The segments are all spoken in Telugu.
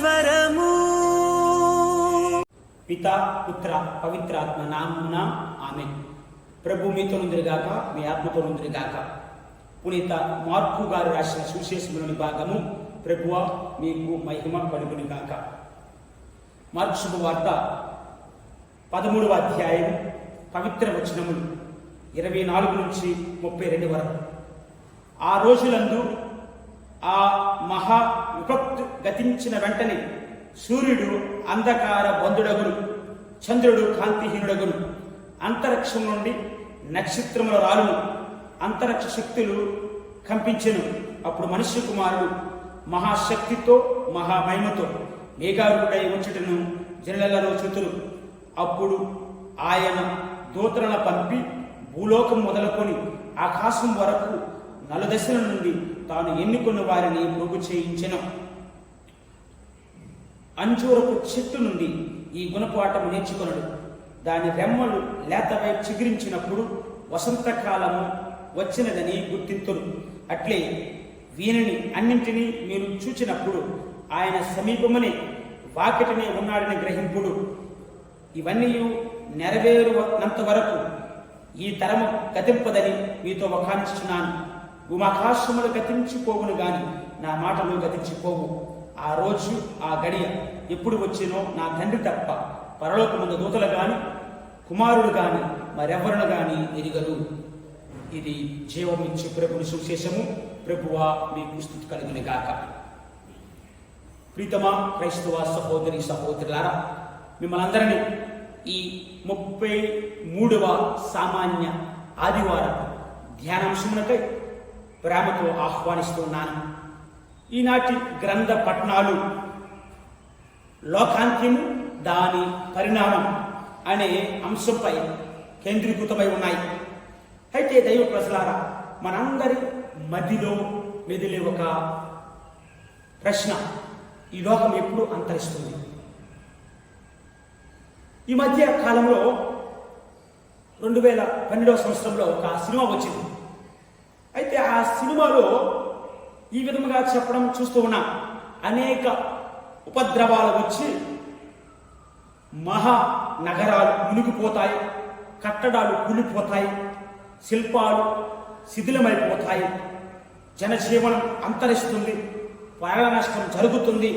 స్వరము. పితా పుత్ర పవిత్రాత్మ నామమున ఆమేన్. ప్రభు మీతో నుందిగాక, మీ ఆత్మతో నుందిగాక. పునీత మార్కు గారు రాసిన సువిశేషములోని భాగము. ప్రభువా మీకు మహిమ కలుగును గాక. మార్కు శుభవార్త 13వ అధ్యాయం పవిత్ర వచనములు 24 నుంచి 32 వరకు. ఆ రోజులందు ఆ మహా విపత్తు గతించిన వెంటనే సూర్యుడు అంధకార బంధుడగును, చంద్రుడు కాంతిహీనుడగును, అంతరిక్షం నుండి నక్షత్రముల రాలును, అంతరిక్ష శక్తులు కంపించెను. అప్పుడు మనుష్య కుమారుడు మహాశక్తితో మహామహిమతో మేఘారూఢుడై వచ్చుటను జనులలో చూతురు. అప్పుడు ఆయన దూతలను పంపి భూలోకం మొదలుకొని ఆకాశం వరకు నలుదశల నుండి తాను ఎన్నుకున్న వారిని పోగు చేయించెను. అంజూరపు చెట్టు నుండి ఈ గుణపాఠము నేర్చుకొనడు. దాని రెమ్మలు లేతవై చిగురించినప్పుడు వసంతకాలము వచ్చినదని గుర్తింతురు. అట్లే వీనిని అన్నింటినీ మీరు చూచినప్పుడు ఆయన సమీపమునే వాకిటనే ఉన్నాడని గ్రహింపుడు. ఇవన్నీ నెరవేరునంత వరకు ఈ తరము గతింపదని మీతో వకానిస్తున్నాను. భూమాకాశములు గతించిపోవును గాని నా మాటలు గతించిపోవు. ఆ రోజు ఆ గడియ ఎప్పుడు వచ్చినో నా తండ్రి తప్ప పరలోకముందు దూతలు గాని కుమారుడు గాని మరెవరును గాని ఎరుగరు. ఇది జీవమిచ్చు ప్రభుని సువిశేషము. ప్రభువా మీకు స్తుతి కలుగును గాక. ప్రీతమా క్రైస్తవ సహోదరి సహోదరులారా, మిమ్మల్ని అందరినీ ఈ 33వ సామాన్య ఆదివారం ధ్యానాంశమునకై ప్రేమతో ఆహ్వానిస్తున్నాను. ఈనాటి గ్రంథ పఠనాలు లోకాంత్యము దాని పరిణామం అనే అంశంపై కేంద్రీకృతమై ఉన్నాయి. అయితే దైవ ప్రజలారా, మనందరి మదిలో మెదిలే ఒక ప్రశ్న: ఈ లోకం ఎప్పుడు అంతరిస్తుంది? ఈ మధ్య కాలంలో 2012వ సంవత్సరంలో ఒక సినిమా వచ్చింది. అయితే ఆ సినిమాలో ఈ విధముగా చెప్పడం చూస్తూ ఉన్నాం. అనేక ఉపద్రవాలు వచ్చి మహా నగరాలు మునిగిపోతాయి, కట్టడాలు కూలిపోతాయి, శిల్పాలు శిథిలమైపోతాయి, జనజీవనం అంతరిస్తుంది, ప్రాణ నష్టం జరుగుతుంది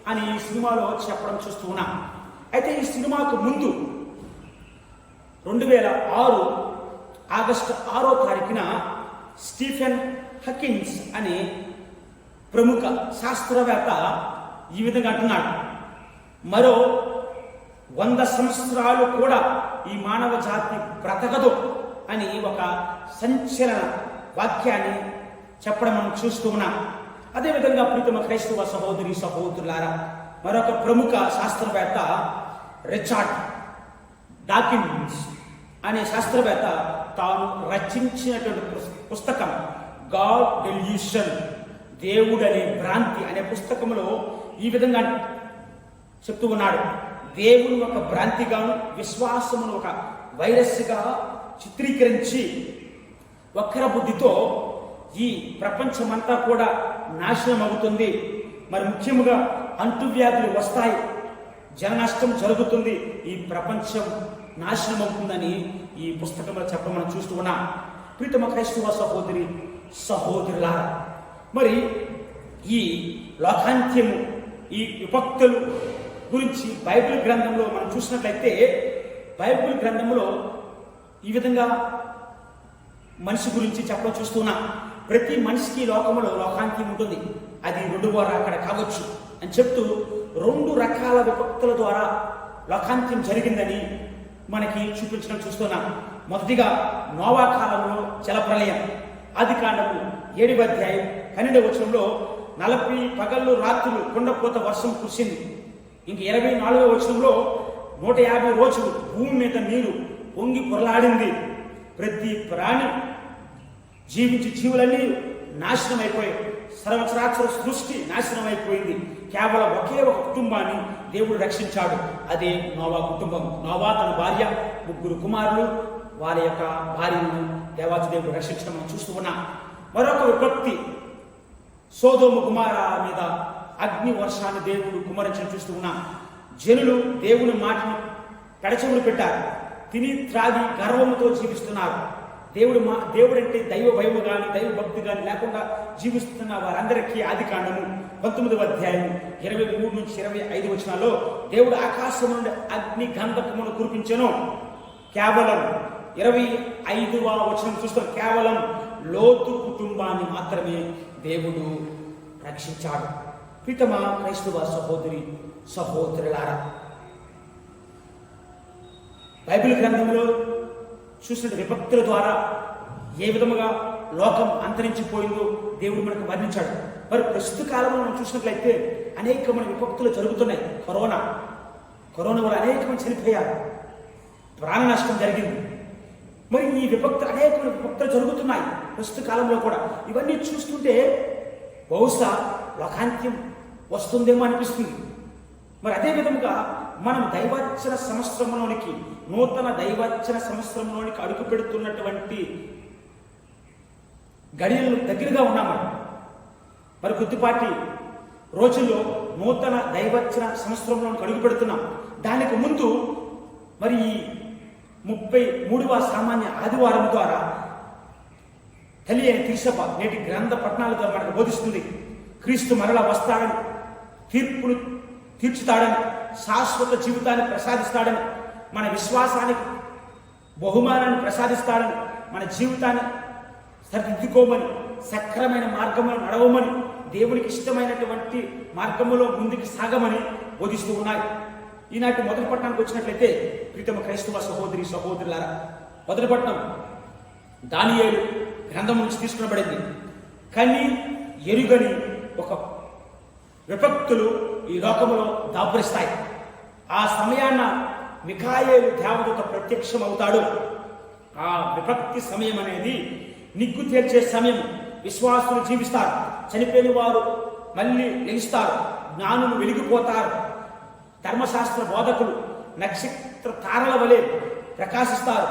అని ఈ సినిమాలో చెప్పడం చూస్తూ ఉన్నాం. అయితే ఈ సినిమాకు ముందు 2006 ఆగస్టు 6వ తారీఖున స్టీఫెన్ హకిన్స్ అనే ప్రముఖ శాస్త్రవేత్త ఈ విధంగా అంటున్నాడు: మరో 100 సంవత్సరాలు కూడా ఈ మానవ జాతి బ్రతకదు అని ఒక సంచలన వాక్యాన్ని చెప్పడం మనం చూస్తూ ఉన్నాం. అదేవిధంగా ప్రీతమ క్రైస్తవ సహోదరి సహోదరులారా, మరొక ప్రముఖ శాస్త్రవేత్త రిచర్డ్ డాకిన్స్ అనే శాస్త్రవేత్త తాను రచించినటువంటి పుస్తకం గాడ్ డెల్యూషన్, దేవుడనే భ్రాంతి అనే పుస్తకంలో ఈ విధంగా చెప్తూ ఉన్నాడు: దేవుని ఒక భ్రాంతిగాను విశ్వాసమును ఒక వైరస్గా చిత్రీకరించి వక్ర బుద్ధితో ఈ ప్రపంచమంతా కూడా నాశనం అవుతుంది. మరి ముఖ్యముగా అంటువ్యాధులు వస్తాయి, జన నష్టం జరుగుతుంది, ఈ ప్రపంచం నాశనం అవుతుందని ఈ పుస్తకంలో చెప్పడం మనం చూస్తూ ఉన్నాం. ప్రీతమ క్రైస్తవ సహోదరి సహోదరులారా, మరి ఈ లోకాంత్యము, ఈ విపత్తులు గురించి బైబిల్ గ్రంథంలో మనం చూసినట్లయితే, బైబిల్ గ్రంథంలో ఈ విధంగా మనిషి గురించి చెప్పడం చూస్తున్నా. ప్రతి మనిషికి లోకంలో లోకాంత్యం ఉంటుంది, అది 2వ రాకడ కావచ్చు అని చెప్తూ 2 రకాల విపత్తుల ద్వారా లోకాంత్యం జరిగిందని మనకి చూపించడం చూస్తున్నాం. మొదటిగా నోవా కాలంలో జలప్రలయం. ఆదికాండము 7వ అధ్యాయం 12వ వచనంలో 40 పగళ్ళు రాత్రులు కుండపోత వర్షం కురిసింది. ఇంక 24వ వచనంలో 150 రోజులు భూమి మీద నీరు పొంగి పొరలాడింది. ప్రతి ప్రాణి జీవించి జీవులన్నీ నాశనం అయిపోయాయి. సర్వచరాచర సృష్టి నాశనం అయిపోయింది. కేవలం ఒకే ఒక కుటుంబాన్ని దేవుడు రక్షించాడు, అదే నోవా కుటుంబం. నోవా తన భార్య, 3 కుమారులు, వారి యొక్క భార్యను దేవాతి దేవుడు రక్షించడం మనం చూస్తూ ఉన్నాం. మరొక విపత్తి సోదోము గుమారా మీద అగ్ని వర్షాన్ని దేవుడు కుమరించడం చూస్తూ ఉన్నాం. జనులు దేవుని మాటను పెడచెవులు పెట్టారు, తిని త్రాగి గర్వంతో జీవిస్తున్నారు. దేవుడు అంటే దైవ భయము కానీ దైవ భక్తి కానీ లేకుండా జీవిస్తున్న వారందరికీ ఆదికాండము 19వ అధ్యాయం 23 నుంచి 25 వచనాల్లో దేవుడు ఆకాశం నుండి అగ్ని గంధకమును కురిపించెను. కేవలం 25వ వచనం చూస్తాం, కేవలం లోతు కుటుంబాన్ని మాత్రమే దేవుడు రక్షించాడు. ప్రీతమ క్రైస్తవ సహోదరి సహోదరులారా, బైబిల్ గ్రంథంలో చూసిన విపత్తుల ద్వారా ఏ విధముగా లోకం అంతరించిపోయిందో దేవుడు మనకు వర్ణించాడు. మరి ప్రస్తుత కాలంలో మనం చూసినట్లయితే అనేకమైన విపత్తులు జరుగుతున్నాయి. కరోనా వల్ల అనేక మంది చనిపోయారు, ప్రాణ నష్టం జరిగింది. మరి ఈ అనేకమైన విపత్తులు జరుగుతున్నాయి ప్రస్తుత కాలంలో కూడా. ఇవన్నీ చూస్తుంటే బహుశా లోకాంత్యం వస్తుందేమో అనిపిస్తుంది. మరి అదే విధముగా మనం దైవవచన సంవత్సరంలోనికి, నూతన దైవవచన సంవత్సరంలోనికి అడుగు పెడుతున్నటువంటి గడియలు దగ్గరగా ఉన్నామని. మరి కొద్దిపాటి రోజుల్లో నూతన దైవవచన సంవత్సరంలోనికి అడుగు పెడుతున్నాం. దానికి ముందు మరి 33వ సామాన్య ఆదివారం ద్వారా తల్లి అయిన తిరుసభ నేటి గ్రంథ పట్టణాలతో మనకు బోధిస్తుంది. క్రీస్తు మరలా వస్తాడని, తీర్పును తీర్చుతాడని, శాశ్వత జీవితాన్ని ప్రసాదిస్తాడని, మన విశ్వాసానికి బహుమానాన్ని ప్రసాదిస్తాడని, మన జీవితాన్ని సరిదిద్దుకోమని, సక్రమైన మార్గంలో నడవమని, దేవునికి ఇష్టమైనటువంటి మార్గంలో ముందుకు సాగమని బోధిస్తూ ఉన్నాయి. ఈనాటి మొదటి పట్టణానికి వచ్చినట్లయితే ప్రీతమ క్రైస్తవ సహోదరి సహోదరులారా, మొదటి పట్టణం దానియేలు గ్రంథం నుంచి తీసుకునబడింది. కానీ ఎరుగని ఒక విపత్తులు ఈ లోకములో దాపురిస్తాయి. ఆ సమయాన మిఖాయేలు దేవదూత ప్రత్యక్షం అవుతాడు. ఆ విపత్తి సమయం అనేది నిగ్గు తేల్చే సమయం. విశ్వాసులు జీవిస్తారు, చనిపోయిన వారు మళ్ళీ లెగిస్తారు, జ్ఞానులు వెలిగిపోతారు, ధర్మశాస్త్ర బోధకులు నక్షత్ర తారల వలె ప్రకాశిస్తారు.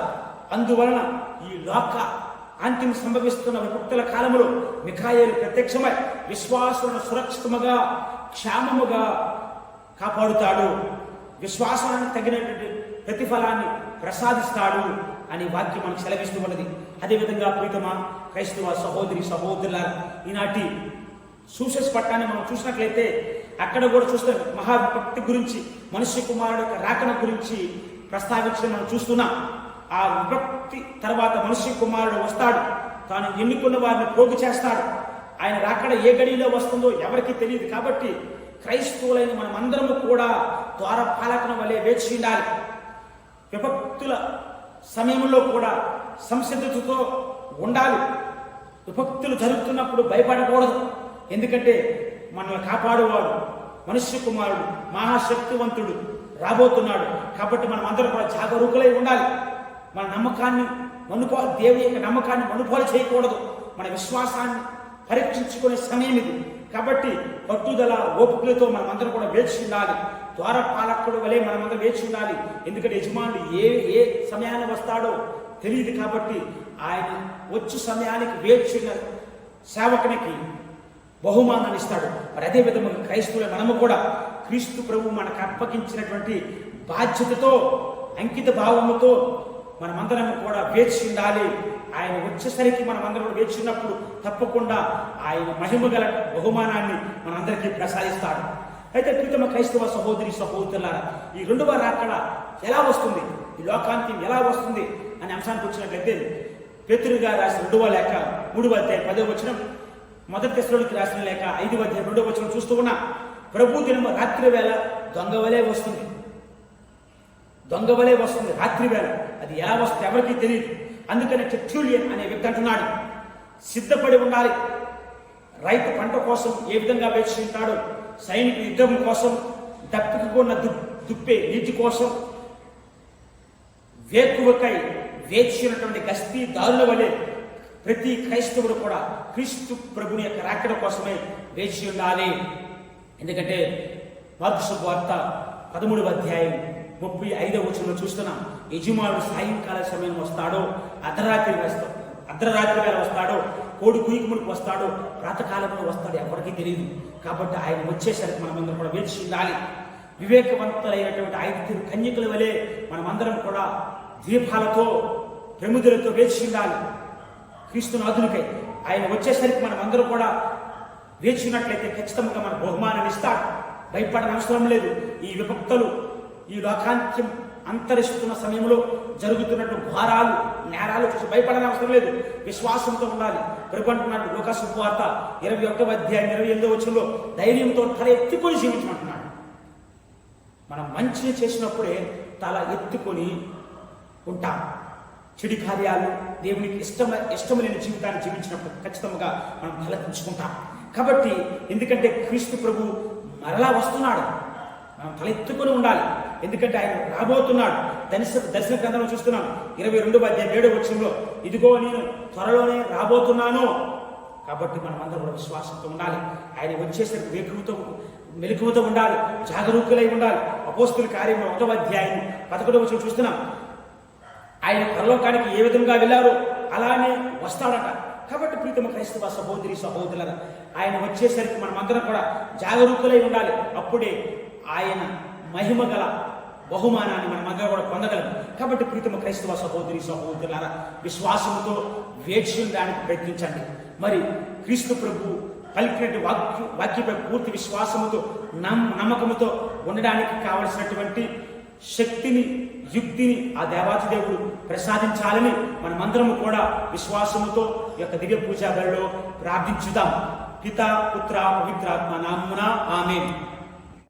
అందువలన ఈ లోక అంతిమ సంభవిస్తున్న విపత్తుల కాలంలో మిఖాయేలు ప్రత్యక్షమై విశ్వాసులను సురక్షితముగా క్షేమముగా కాపాడుతాడు, విశ్వాసానికి తగినటువంటి ప్రతిఫలాన్ని ప్రసాదిస్తాడు అని వాక్యం మనకు సెలవిస్తూ ఉన్నది. అదేవిధంగా ప్రీతమ క్రైస్తవ సహోదరి సహోదరుల, ఈనాటి సూసెస్ పట్టాన్ని మనం చూసినట్లయితే అక్కడ కూడా చూస్తే మహావిపత్తి గురించి, మనుష్య కుమారుడు యొక్క రాకడ గురించి ప్రస్తావించడం మనం చూస్తున్నాం. ఆ విపత్తి తర్వాత మనుష్య కుమారుడు వస్తాడు, తాను ఎన్నుకున్న వారిని పోగు చేస్తాడు. ఆయన రాకడ ఏ గడిలో వస్తుందో ఎవరికి తెలియదు. కాబట్టి క్రైస్తవులైన మనమందరము కూడా ద్వారపాలకుల వలె వేచి ఉండాలి. విపత్తుల సమయంలో కూడా సంసిద్ధతతో ఉండాలి. విపత్తులు జరుగుతున్నప్పుడు భయపడకూడదు. ఎందుకంటే మనల్ని కాపాడువాడు మనుష్య కుమారుడు మహాశక్తివంతుడు రాబోతున్నాడు. కాబట్టి మనం అందరం కూడా జాగరూకులై ఉండాలి. మన నమ్మకాన్ని దేవుని యొక్క నమ్మకాన్ని మనుపాలు చేయకూడదు. మన విశ్వాసాన్ని పరీక్షించుకునే సమయం ఇది. కాబట్టి పట్టుదల ఓపికలతో మనమందరం కూడా వేచి ఉండాలి. ద్వారపాలకుడు వలె మనమందరం వేచి ఉండాలి. ఎందుకంటే యజమానుడు ఏ సమయాన్ని వస్తాడో తెలియదు. కాబట్టి ఆయన వచ్చు సమయానికి వేచి ఉన్న సేవకునికి బహుమానాన్ని ఇస్తాడు. మరి అదే విధంగా క్రైస్తవుల మనము కూడా క్రీస్తు ప్రభు మనకు అప్పగించినటువంటి బాధ్యతతో, అంకిత భావముతో మనమందరం కూడా వేచి ఉండాలి. ఆయన వచ్చేసరికి మనమందరం కూడా వేచి ఉన్నప్పుడు తప్పకుండా ఆయన మహిమ గల బహుమానాన్ని మనందరికీ ప్రసాదిస్తాడు. అయితే ప్రీతమ క్రైస్తవ సహోదరి సహోదరులారా, ఈ రెండవ రాకడ ఎలా వస్తుంది, ఈ లోకాంత్యం ఎలా వస్తుంది అనే అంశానికి వచ్చినట్లయితే పేతురు గారు రాసిన 2వ లేఖ 3వ అధ్యాయం 10వ వచనం, మొదటి తెస్సలోనికీయులకు రాసిన లేఖ 5వ అధ్యాయం 2వ వచనం చూస్తూ ఉన్నా, ప్రభు దినము రాత్రి వేళ దొంగ వలె వస్తుంది. దొంగ వలె వస్తుంది రాత్రి వేళ. అది ఎలా వస్తుంది ఎవరికీ తెలియదు. అందుకని టెర్టులియన్ అనే వ్యక్తి అంటున్నాడు, సిద్ధపడి ఉండాలి. రైతు పంట కోసం ఏ విధంగా వేచి ఉంటాడో, సైనికుడు యుద్ధం కోసం, దప్పికున్న దుప్పే నీటి కోసం వేకువకై వేచినటువంటి గస్తీ దారుల వలె ప్రతి క్రైస్తవుడు కూడా క్రీస్తు ప్రభుని యొక్క రాకడ కోసమే వేచి ఉండాలి. ఎందుకంటే మార్కు సువార్త 13వ అధ్యాయం 35వ వచనంలో చూస్తున్నాం, యజమానుడు సాయంకాల సమయం వస్తాడో, అర్ధరాత్రి వేళ వస్తాడో, కోడి కుయ్యకు వస్తాడో ప్రాతకాలంలో వస్తాడో ఎవరికీ తెలియదు. కాబట్టి ఆయన వచ్చేసరికి మనమందరం కూడా వేచి ఉండాలి. వివేకవంతులైనటువంటి 5 కన్యకల వలె మనమందరం కూడా దీపాలతో ప్రముదులతో వేచి ఉండాలి. క్రీస్తునాథునికై ఆయన వచ్చేసరికి మనమందరం కూడా వేచి ఉన్నట్లయితే ఖచ్చితంగా మన బహుమానం ఇస్తాడు. భయపడని అవసరం లేదు. ఈ విభక్తులు, ఈ లోకాంత్యం అంతరిస్తున్న సమయంలో జరుగుతున్నట్టు ఘోరాలు, నేరాలు చూసి భయపడని అవసరం లేదు. విశ్వాసంతో ఉండాలి. ప్రభు అంటున్నాడు లూకాసు సువార్త 21వ అధ్యాయం 28వ వచనంలో, ధైర్యంతో తల ఎత్తుకొని జీవించమంటున్నాడు. మనం మంచిని చేసినప్పుడే తల ఎత్తుకొని ఉంటాం. చెడు కార్యాలు, దేవునికి ఇష్టం లేని జీవితాన్ని జీవించినప్పుడు ఖచ్చితంగా మనం తలెత్తుకుంటాం. కాబట్టి ఎందుకంటే క్రీస్తు ప్రభు మరలా వస్తున్నాడు, మనం తలెత్తుకొని ఉండాలి. ఎందుకంటే ఆయన రాబోతున్నాడు. దర్శన గ్రంథంలో చూస్తున్నాం 22వ అధ్యాయం 7వ వచనంలో, ఇదిగో నేను త్వరలోనే రాబోతున్నాను. కాబట్టి మనం అందరం కూడా విశ్వాసంతో ఉండాలి. ఆయన వచ్చేసరికి మెలకువతో ఉండాలి, జాగరూకులై ఉండాలి. అపోస్తుల కార్యంలో 1వ అధ్యాయం 11వ వచనం చూస్తున్నాం. ఆయన పరలోకానికి ఏ విధంగా వెళ్ళారో అలానే వస్తాడట. కాబట్టి ప్రీతమ క్రైస్తవ సహోదరి సహోదరులారా, ఆయన వచ్చేసరికి మనం అందరం కూడా జాగరూకులై ఉండాలి. అప్పుడే ఆయన మహిమ గల బహుమానాన్ని మనం అందరం కూడా పొందగలం. కాబట్టి ప్రీతమ క్రైస్తవ సహోదరి సహోదరులారా, విశ్వాసంతో వేచి ఉండడానికి ప్రయత్నించండి. మరి క్రీస్తు ప్రభు పలికినటువంటి వాక్యపై పూర్తి విశ్వాసముతో నమ్మకముతో ఉండడానికి కావలసినటువంటి శక్తిని, యుక్తిని ఆ దేవాతి దేవుడు ప్రసాదించాలని మనమందరము కూడా విశ్వాసముతో ఈ యొక్క దివ్య పూజా బలిలో ప్రార్థించుదాం. పితా పుత్ర పవిత్రాత్మ నామమున ఆమేన్.